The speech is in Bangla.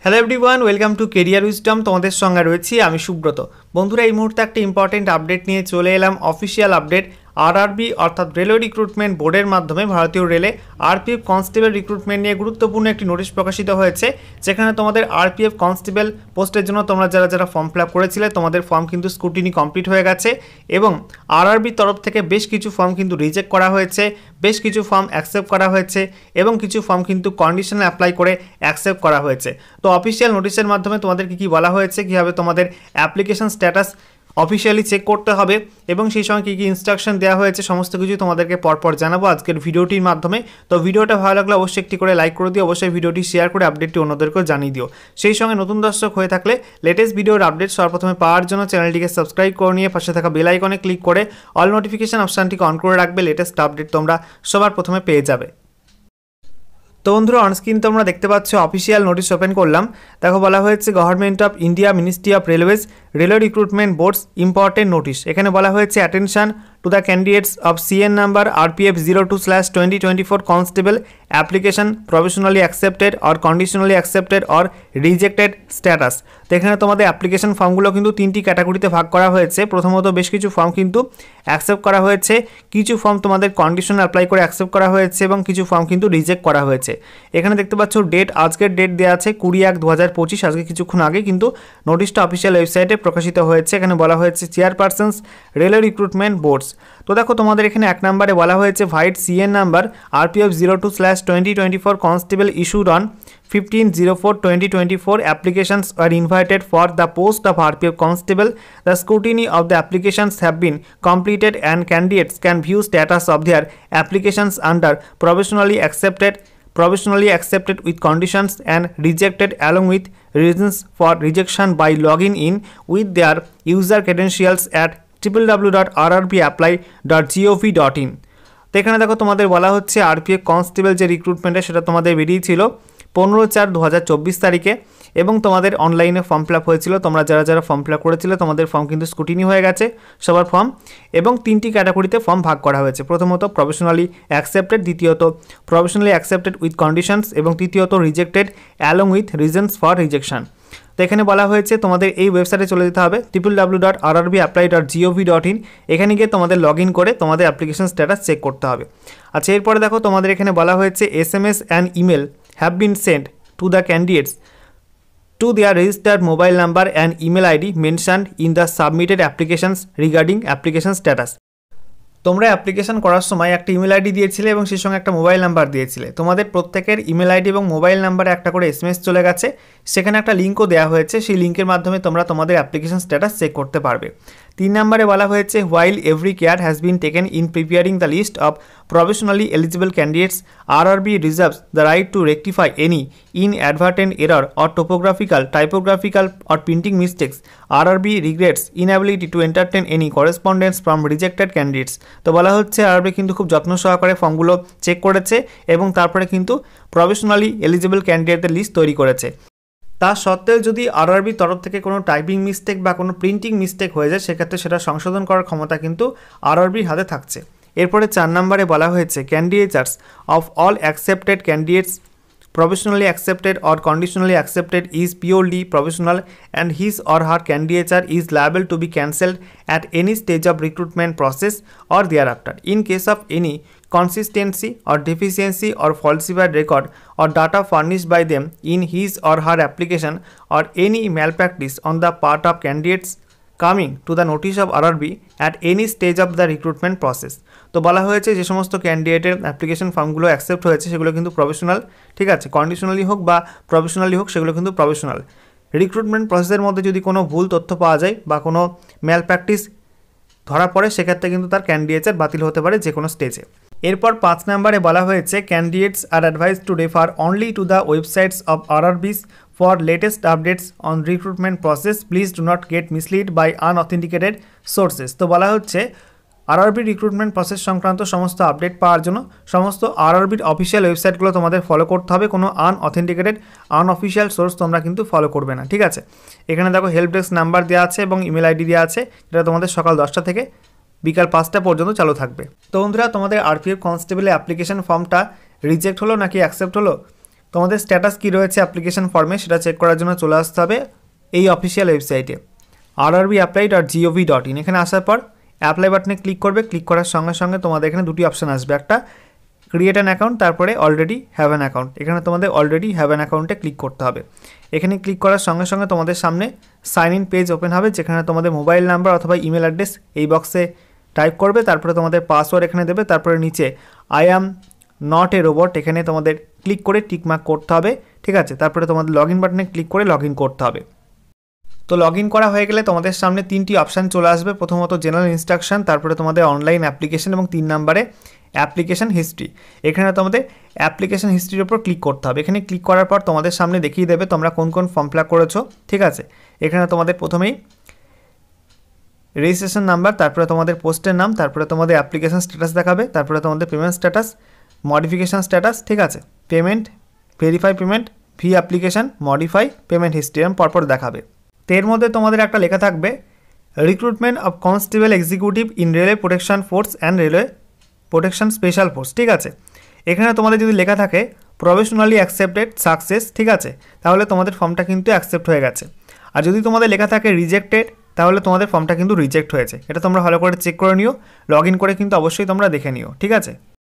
Hello everyone, welcome to career wisdom. তোমাদের সঙ্গে রয়েছি আমি সুব্রত। বন্ধুরা, এই মুহূর্তে একটা ইম্পর্টেন্ট আপডেট নিয়ে চলে এলাম। অফিসিয়াল আপডেট, আরআরবি অর্থাৎ রেলওয়ে রিক্রুটমেন্ট বোর্ডের মাধ্যমে ভারতীয় রেলে আরপিএফ কনস্টেবল রিক্রুটমেন্ট নিয়ে গুরুত্বপূর্ণ একটি নোটিশ প্রকাশিত হয়েছে, যেখানে তোমাদের আরপিএফ কনস্টেবল পোস্টের জন্য তোমরা যারা ফর্ম ফিল আপ করেছিলে তোমাদের ফর্ম কিন্তু স্ক্রুটিনি কমপ্লিট হয়ে গেছে এবং আরআরবির তরফ থেকে বেশ কিছু ফর্ম কিন্তু রিজেক্ট করা হয়েছে, বেশ কিছু ফর্ম অ্যাকসেপ্ট করা হয়েছে এবং কিছু ফর্ম কিন্তু কন্ডিশনে অ্যাপ্লাই করে অ্যাকসেপ্ট করা হয়েছে। তো অফিসিয়াল নোটিশের মাধ্যমে তোমাদেরকে কী বলা হয়েছে, কীভাবে তোমাদের অ্যাপ্লিকেশন স্ট্যাটাস অফিসিয়ালি চেক করতে হবে এবং সেই সঙ্গে কী কী ইনস্ট্রাকশন দেওয়া হয়েছে সমস্ত কিছু তোমাদেরকে পরপর জানাবো আজকের ভিডিওটির মাধ্যমে। তো ভিডিওটা ভালো লাগলে অবশ্যই একটি করে লাইক করে দিও, অবশ্যই ভিডিওটি শেয়ার করে আপডেটটি অন্যদেরকেও জানিয়ে দিও। সেই সঙ্গে নতুন দর্শক হয়ে থাকলে লেটেস্ট ভিডিওর আপডেট সর্বপ্রথমে পাওয়ার জন্য চ্যানেলটিকে সাবস্ক্রাইব করে নিয়ে পাশে থাকা বেল আইকনে ক্লিক করে অল নোটিফিকেশন অপশানটিকে অন করে রাখবে। লেটেস্ট আপডেট তোমরা সবার প্রথমে পেয়ে যাবে। তো বন্ধুরা, অনস্ক্রিন তোমরা দেখতে পাচ্ছ অফিসিয়াল নোটিশ ওপেন করলাম। দেখো বলা হয়েছে government of India ministry of railways railway recruitment boards important notice. এখানে বলা হয়েছে attention to the candidates of CN number RPF 02/2024 constable application provisionally accepted or conditionally accepted or rejected status। তো এখানে তোমাদের অ্যাপ্লিকেশন ফর্মগুলো কিন্তু তিনটি ক্যাটাগরিতে ভাগ করা হয়েছে। প্রথমত বেশ কিছু ফর্ম কিন্তু অ্যাকসেপ্ট করা হয়েছে, কিছু ফর্ম তোমাদের কন্ডিশন অ্যাপ্লাই করে অ্যাকসেপ্ট করা হয়েছে এবং কিছু ফর্ম কিন্তু রিজেক্ট করা হয়েছে। এখানে দেখতে পাচ্ছ ডেট, আজকের ডেট দেওয়া আছে 20/1/2025। আজকে কিছুক্ষণ আগে কিন্তু নোটিশটা অফিসিয়াল ওয়েবসাইটে প্রকাশিত হয়েছে। এখানে বলা হয়েছে চেয়ারপারসনস রেলওয়ে রিক্রুটমেন্ট বোর্ডস। তো দেখো তোমাদের এখানে এক নম্বরে বলা হয়েছে white CN number RPF 02/2024 constable issued on 15/04/2024 applications are invited for the post of RPF constable. The scrutiny of the applications have been completed and candidates can view status of their applications under provisionally accepted with conditions and rejected along with reasons for rejection by logging in with their user credentials at www.rrbapply.gov.in। তো এখানে দেখো তোমাদের বলা হচ্ছে আরপিএফ কনস্টেবল যে রিক্রুটমেন্টে সেটা তোমাদের বেরিয়েছিল 15/4/2024 তারিখে এবং তোমাদের অনলাইনে ফর্ম ফিল আপ হয়েছিল। তোমরা যারা ফর্ম ফিল আপ করেছিলে তোমাদের ফর্ম কিন্তু স্ক্রুটিনি হয়ে গেছে সবার ফর্ম এবং তিনটি ক্যাটাগরিতে ফর্ম ভাগ করা হয়েছে। প্রথমত প্রফেশনালি অ্যাকসেপ্টেড, দ্বিতীয়ত প্রফেশনালি অ্যাকসেপ্টেড উইথ কন্ডিশনস এবং তৃতীয়ত rejected along with reasons for rejection. তো এখানে বলা হয়েছে তোমাদের এই ওয়েবসাইটে চলে যেতে হবে www.rrbapply.gov.in। এখানে গিয়ে তোমাদের লগ ইন করে তোমাদের অ্যাপ্লিকেশন স্ট্যাটাস চেক করতে হবে। আচ্ছা, এরপরে দেখো তোমাদের এখানে বলা হয়েছে SMS and email have been sent to the candidates to their registered mobile number and email ID mentioned in the submitted applications regarding application status। তোমরা অ্যাপ্লিকেশন করার সময় একটা ইমেল আইডি দিয়েছিলে এবং সেই সঙ্গে একটা মোবাইল নাম্বার দিয়েছিলে। তোমাদের প্রত্যেকের ইমেল আইডি এবং মোবাইল নাম্বারে একটা করে SMS চলে গেছে, সেখানে একটা লিঙ্কও দেওয়া হয়েছে। সেই লিঙ্কের মাধ্যমে তোমরা তোমাদের অ্যাপ্লিকেশন স্ট্যাটাস চেক করতে পারবে। 3 নম্বরে বলা হয়েছে while every care has been taken in preparing the list of provisionally eligible candidates, RRB reserves the right to rectify any inadvertent error or typographical or printing mistakes. RRB regrets inability to entertain any correspondence from rejected candidates। তো বলা হচ্ছে আরআরবি কিন্তু খুব যত্ন সহকারে ফর্মগুলো চেক করেছে এবং তারপরে কিন্তু প্রফেশনালি এলিজিবল ক্যান্ডিডেটদের লিস্ট তৈরি করেছে। তা সত্ত্বেও যদি আরআরবির তরফ থেকে কোনো টাইপিং মিস্টেক বা কোনো প্রিন্টিং মিস্টেক হয়ে যায় সেক্ষেত্রে সেটা সংশোধন করার ক্ষমতা কিন্তু আরআরবির হাতে থাকছে। এরপরে 4 নম্বরে বলা হয়েছে candidates of all accepted candidates provisionally accepted or conditionally accepted is purely provisional and his or her candidature is liable to be cancelled at any stage of recruitment process or thereafter in case of any consistency or deficiency or falsified record or data furnished by them in his or her application or any malpractice on the part of candidates coming to the notice of RRB at any stage of the recruitment process। তো বলা হয়েছে যে সমস্ত ক্যান্ডিডেটের অ্যাপ্লিকেশন ফর্মগুলো অ্যাকসেপ্ট হয়েছে সেগুলো কিন্তু প্রফেশনাল, ঠিক আছে, কন্ডিশনালি হোক বা প্রফেশনালি হোক সেগুলো কিন্তু প্রফেশনাল। রিক্রুটমেন্ট প্রসেসের মধ্যে যদি কোনো ভুল তথ্য পাওয়া যায় বা কোনো ম্যাল প্র্যাকটিস ধরা পড়ে সেক্ষেত্রে কিন্তু তার ক্যান্ডিডেটস বাতিল হতে পারে যে কোনো স্টেজে। এরপর 5 নম্বরে বলা হয়েছে candidates are advise two refer only to the websites of RRBs for latest updates on recruitment process. Please do not get misled by unauthenticated sources। তো বলা হচ্ছে আরআরবি রিক্রুটমেন্ট প্রসেস সংক্রান্ত সমস্ত আপডেট পাওয়ার জন্য সমস্ত আরআরবির অফিসিয়াল ওয়েবসাইটগুলো তোমাদের ফলো করতে হবে। কোনো আনঅথেন্টিকেটেড আনঅফিসিয়াল সোর্স তোমরা কিন্তু ফলো করবে না, ঠিক আছে। এখানে দেখো হেল্প ডেস্ক নাম্বার দেওয়া আছে এবং ইমেল আইডি দেওয়া আছে, যেটা তোমাদের সকাল 10টা থেকে বিকাল 5টা পর্যন্ত চালু থাকবে। তো বন্ধুরা, তোমাদের আরপিএফ কনস্টেবলের অ্যাপ্লিকেশন ফর্মটা রিজেক্ট হলো নাকি অ্যাকসেপ্ট হলো তোমাদের স্ট্যাটাস কী রয়েছে অ্যাপ্লিকেশন ফর্মে সেটা চেক করার জন্য চলে আসতে হবে এই অফিসিয়াল ওয়েবসাইটে rrbapply.gov.in। এখানে আসার পর অ্যাপ্লাই বাটনে ক্লিক করবে। ক্লিক করার সঙ্গে সঙ্গে তোমাদের এখানে দুটি অপশান আসবে, একটা ক্রিয়েট অ্যান অ্যাকাউন্ট, তারপরে অলরেডি হ্যাভ অ্যান অ্যাকাউন্ট। এখানে তোমাদের অলরেডি হ্যাভ অ্যান অ্যাকাউন্টে ক্লিক করতে হবে। এখানে ক্লিক করার সঙ্গে সঙ্গে তোমাদের সামনে সাইন ইন পেজ ওপেন হবে, যেখানে তোমাদের মোবাইল নাম্বার অথবা ইমেল অ্যাড্রেস এই বক্সে টাইপ করবে, তারপরে তোমাদের পাসওয়ার্ড এখানে দেবে, তারপরে নিচে I am not a robot এখানে তোমাদের ক্লিক করে টিকমার্ক করতে হবে, ঠিক আছে। তারপরে তোমাদের লগ ইন বাটনে ক্লিক করে লগ ইন করতে হবে। তো লগ ইন করা হয়ে গেলে তোমাদের সামনে তিনটি অপশান চলে আসবে, প্রথমত জেনারেল ইনস্ট্রাকশন, তারপরে তোমাদের অনলাইন অ্যাপ্লিকেশন এবং 3 নম্বরে অ্যাপ্লিকেশন হিস্ট্রি। এখানে তোমাদের অ্যাপ্লিকেশন হিস্ট্রির উপর ক্লিক করতে হবে। এখানে ক্লিক করার পর তোমাদের সামনে দেখিয়ে দেবে তোমরা কোন কোন ফর্ম ফিল আপ করেছো, ঠিক আছে। এখানে তোমাদের প্রথমেই রেজিস্ট্রেশন নাম্বার, তারপরে তোমাদের পোস্টের নাম, তারপরে তোমাদের অ্যাপ্লিকেশন স্ট্যাটাস দেখাবে, তারপরে তোমাদের পেমেন্ট স্ট্যাটাস, মডিফিকেশান স্ট্যাটাস, ঠিক আছে, payment, verify payment, V application, modify, payment history এরকম পরপর দেখাবে। তো এর মধ্যে তোমাদের একটা লেখা থাকবে recruitment of constable executive in railway protection force and railway protection special force, ঠিক আছে। এখানে তোমাদের যদি লেখা থাকে প্রফেশনালি অ্যাকসেপ্টেড সাকসেস, ঠিক আছে, তাহলে তোমাদের ফর্মটা কিন্তু অ্যাকসেপ্ট হয়ে গেছে। আর যদি তোমাদের লেখা থাকে রিজেক্টেড, তাহলে তোমাদের ফর্মটা কিন্তু রিজেক্ট হয়েছে। এটা তোমরা ভালো করে চেক করে নিও, লগ ইন করে কিন্তু অবশ্যই তোমরা দেখে নিও, ঠিক আছে।